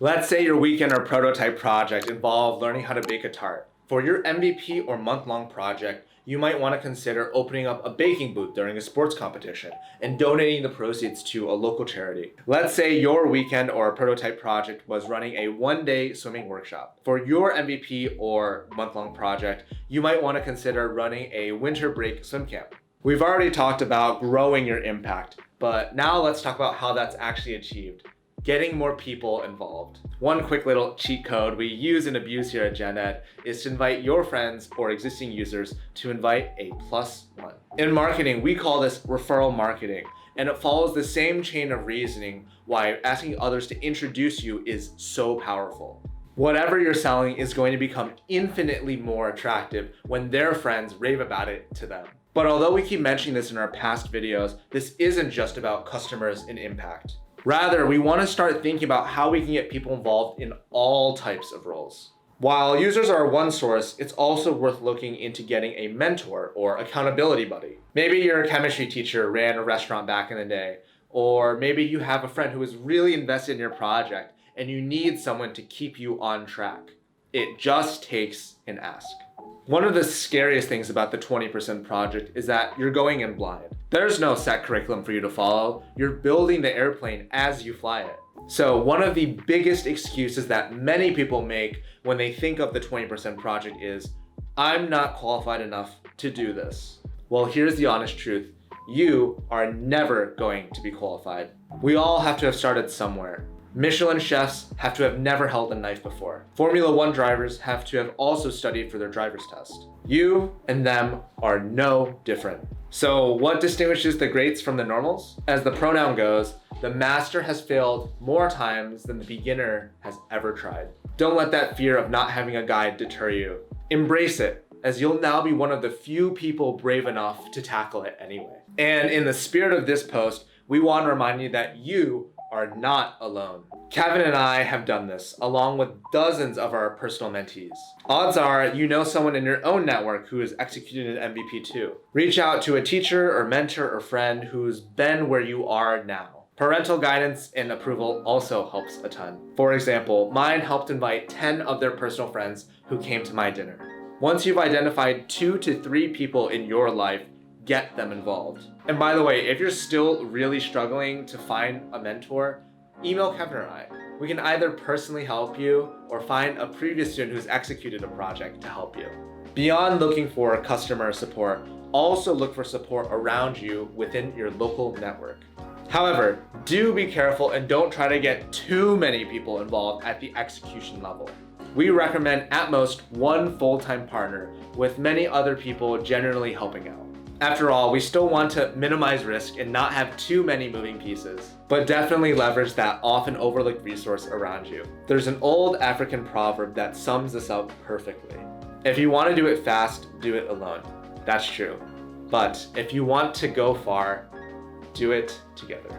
Let's say your weekend or prototype project involved learning how to bake a tart. For your MVP or month-long project, you might want to consider opening up a baking booth during a sports competition and donating the proceeds to a local charity. Let's say your weekend or prototype project was running a one-day swimming workshop. For your MVP or month-long project, you might want to consider running a winter break swim camp. We've already talked about growing your impact, but now let's talk about how that's actually achieved. Getting more people involved. One quick little cheat code we use and abuse here at GenEd is to invite your friends or existing users to invite a +1. In marketing, we call this referral marketing, and it follows the same chain of reasoning why asking others to introduce you is so powerful. Whatever you're selling is going to become infinitely more attractive when their friends rave about it to them. But although we keep mentioning this in our past videos, this isn't just about customers and impact. Rather, we want to start thinking about how we can get people involved in all types of roles. While users are one source, it's also worth looking into getting a mentor or accountability buddy. Maybe your chemistry teacher ran a restaurant back in the day, or maybe you have a friend who is really invested in your project and you need someone to keep you on track. It just takes an ask. One of the scariest things about the 20% project is that you're going in blind. There's no set curriculum for you to follow. You're building the airplane as you fly it. So one of the biggest excuses that many people make when they think of the 20% project is, I'm not qualified enough to do this. Well, here's the honest truth. You are never going to be qualified. We all have to have started somewhere. Michelin chefs have to have never held a knife before. Formula One drivers have to have also studied for their driver's test. You and them are no different. So what distinguishes the greats from the normals? As the pronoun goes, the master has failed more times than the beginner has ever tried. Don't let that fear of not having a guide deter you. Embrace it, as you'll now be one of the few people brave enough to tackle it anyway. And in the spirit of this post, we want to remind you that you are not alone. Kevin and I have done this, along with dozens of our personal mentees. Odds are you know someone in your own network who has executed an MVP too. Reach out to a teacher or mentor or friend who's been where you are now. Parental guidance and approval also helps a ton. For example, mine helped invite 10 of their personal friends who came to my dinner. Once you've identified 2 to 3 people in your life, get them involved. And by the way, if you're still really struggling to find a mentor, email Kevin or I. We can either personally help you or find a previous student who's executed a project to help you. Beyond looking for customer support, also look for support around you within your local network. However, do be careful and don't try to get too many people involved at the execution level. We recommend at most 1 full-time partner, with many other people generally helping out. After all, we still want to minimize risk and not have too many moving pieces, but definitely leverage that often overlooked resource around you. There's an old African proverb that sums this up perfectly. If you want to do it fast, do it alone. That's true. But if you want to go far, do it together.